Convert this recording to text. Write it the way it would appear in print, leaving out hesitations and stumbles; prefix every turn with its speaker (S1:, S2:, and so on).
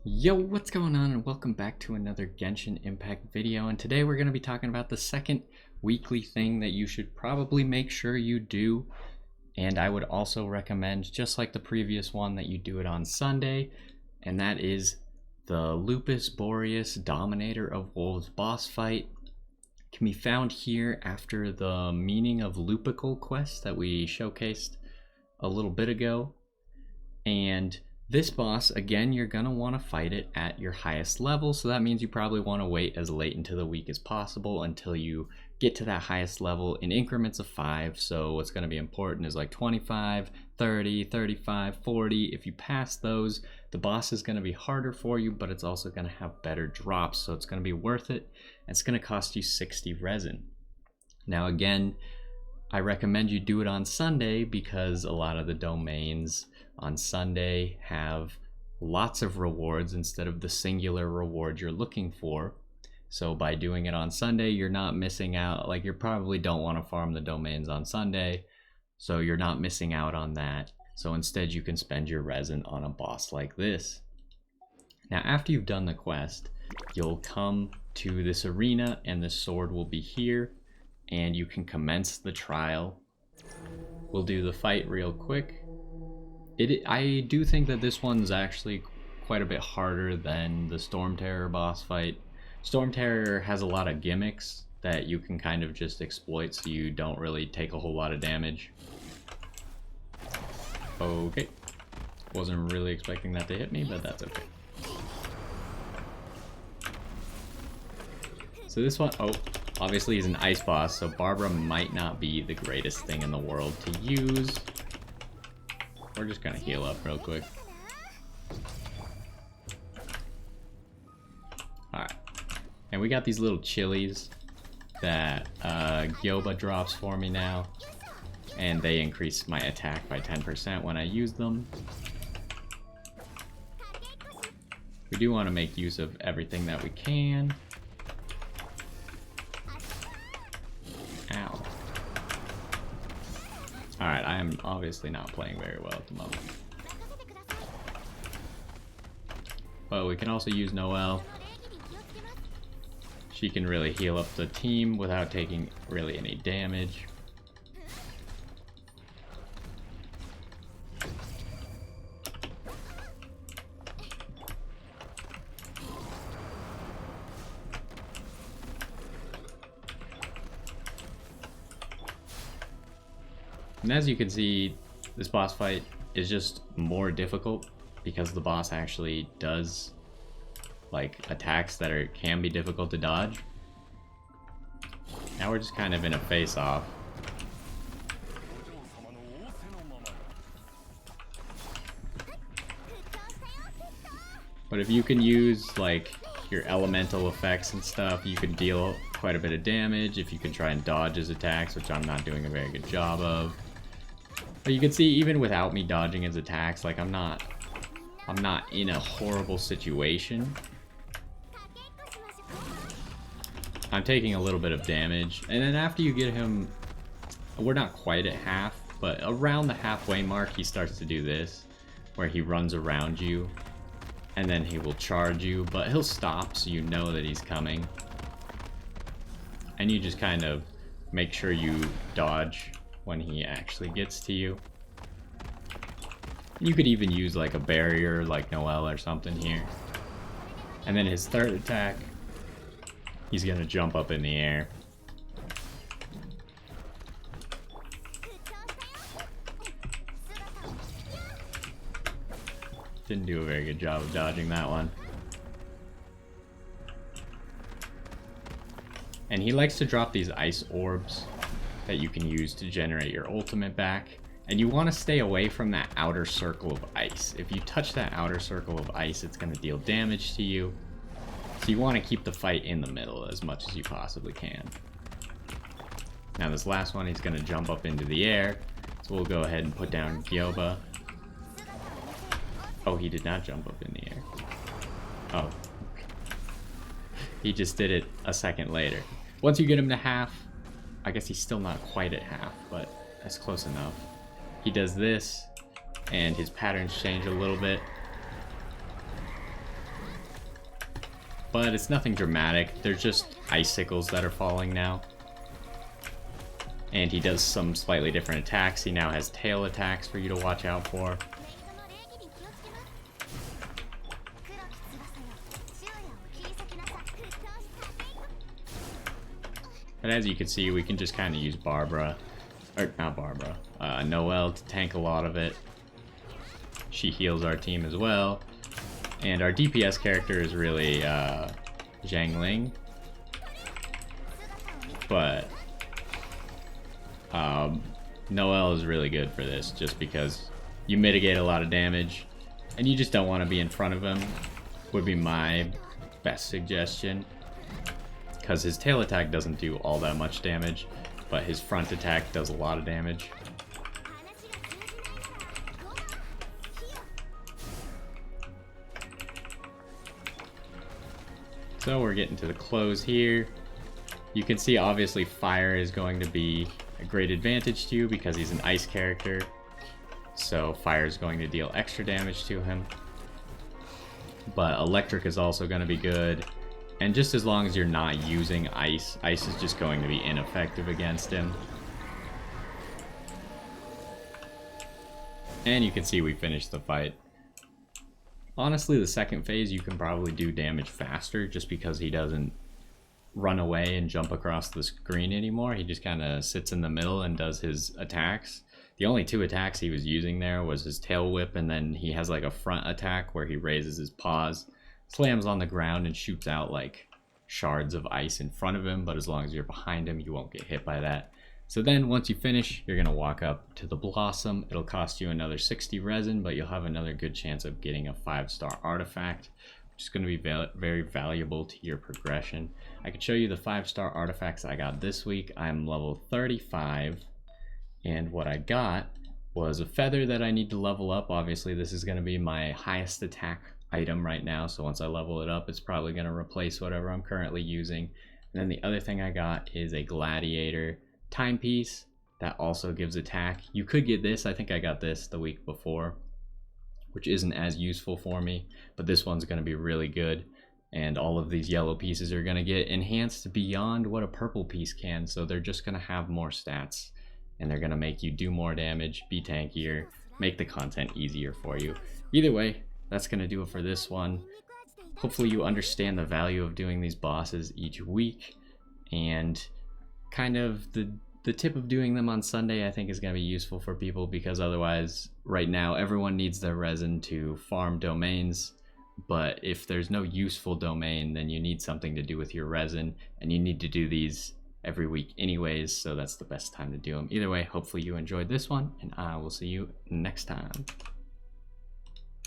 S1: Yo, what's going on, and welcome back to another Genshin Impact video. And today we're going to be talking about the second weekly thing that you should probably make sure you do. And I would also recommend, just like the previous one, that you do it on Sunday. And that is the Lupus Boreas Dominator of Wolves boss fight. It can be found here after the Meaning of Lupical quest that we showcased a little bit ago. And this boss, again, you're going to want to fight it at your highest level, so that means you probably want to wait as late into the week as possible until you get to that highest level in increments of 5. So what's going to be important is like 25, 30, 35, 40. If you pass those, the boss is going to be harder for you, but it's also going to have better drops, so it's going to be worth it. It's going to cost you 60 resin. Now again, I recommend you do it on Sunday because a lot of the domains on Sunday have lots of rewards instead of the singular reward you're looking for. So by doing it on Sunday, you're not missing out. Like, you probably don't want to farm the domains on Sunday, so you're not missing out on that. So instead you can spend your resin on a boss like this. Now after you've done the quest, you'll come to this arena and this sword will be here and you can commence the trial. We'll do the fight real quick. I do think that this one's actually quite a bit harder than the Storm Terror boss fight. Storm Terror has a lot of gimmicks that you can kind of just exploit so you don't really take a whole lot of damage. Okay. Wasn't really expecting that to hit me, but that's okay. So this one, obviously he's an ice boss, so Barbara might not be the greatest thing in the world to use. We're just gonna heal up real quick. Alright. And we got these little chilies that Gyoba drops for me now. And they increase my attack by 10% when I use them. We do want to make use of everything that we can. Ow. Alright, I am obviously not playing very well at the moment. But we can also use Noelle. She can really heal up the team without taking really any damage. And as you can see, this boss fight is just more difficult because the boss actually does like attacks that can be difficult to dodge. Now we're just kind of in a face-off. But if you can use like your elemental effects and stuff, you can deal quite a bit of damage if you can try and dodge his attacks, which I'm not doing a very good job of. But you can see, even without me dodging his attacks, like I'm not in a horrible situation. I'm taking a little bit of damage, and then after you get him, we're not quite at half, but around the halfway mark he starts to do this, where he runs around you, and then he will charge you, but he'll stop so you know that he's coming. And you just kind of make sure you dodge when he actually gets to you. You could even use like a barrier like Noelle or something here. And then his third attack, he's gonna jump up in the air. Didn't do a very good job of dodging that one. And he likes to drop these ice orbs that you can use to generate your ultimate back. And you want to stay away from that outer circle of ice. If you touch that outer circle of ice, it's going to deal damage to you. So you want to keep the fight in the middle as much as you possibly can. Now this last one, he's going to jump up into the air. So we'll go ahead and put down Gyoba. Oh, he did not jump up in the air. Oh. He just did it a second later. Once you get him to half, I guess he's still not quite at half, but that's close enough. He does this, and his patterns change a little bit. but it's nothing dramatic. There's just icicles that are falling now. And he does some slightly different attacks. He now has tail attacks for you to watch out for. But as you can see, we can just kind of use Barbara, or not Barbara, Noelle to tank a lot of it. She heals our team as well. And our DPS character is really Zhang. But Noelle is really good for this just because you mitigate a lot of damage and you just don't want to be in front of him, would be my best suggestion. Because his tail attack doesn't do all that much damage, but his front attack does a lot of damage. So we're getting to the close here. You can see obviously fire is going to be a great advantage to you because he's an ice character. So fire is going to deal extra damage to him. But electric is also going to be good. And just as long as you're not using ice, ice is just going to be ineffective against him. And you can see we finished the fight. Honestly, the second phase you can probably do damage faster just because he doesn't run away and jump across the screen anymore. He just kind of sits in the middle and does his attacks. The only two attacks he was using there was his tail whip, and then he has like a front attack where he raises his paws, slams on the ground, and shoots out like shards of ice in front of him, but as long as you're behind him, you won't get hit by that. So then once you finish, you're going to walk up to the Blossom. It'll cost you another 60 resin, but you'll have another good chance of getting a 5-star artifact, which is going to be very valuable to your progression. I can show you the 5-star artifacts I got this week. I'm level 35, and what I got was a feather that I need to level up. Obviously, this is going to be my highest attack item right now, so once I level it up, it's probably going to replace whatever I'm currently using. And then the other thing I got is a gladiator timepiece that also gives attack. You could get this. I think I got this the week before, which isn't as useful for me, but this one's going to be really good. And all of these yellow pieces are going to get enhanced beyond what a purple piece can, so they're just going to have more stats, and they're going to make you do more damage, be tankier, make the content easier for you. Either way, that's going to do it for this one. Hopefully you understand the value of doing these bosses each week, and kind of the tip of doing them on Sunday I think is going to be useful for people, because otherwise right now everyone needs their resin to farm domains, but if there's no useful domain, then you need something to do with your resin, and you need to do these every week anyways, so that's the best time to do them. Either way, hopefully you enjoyed this one, and I will see you next time.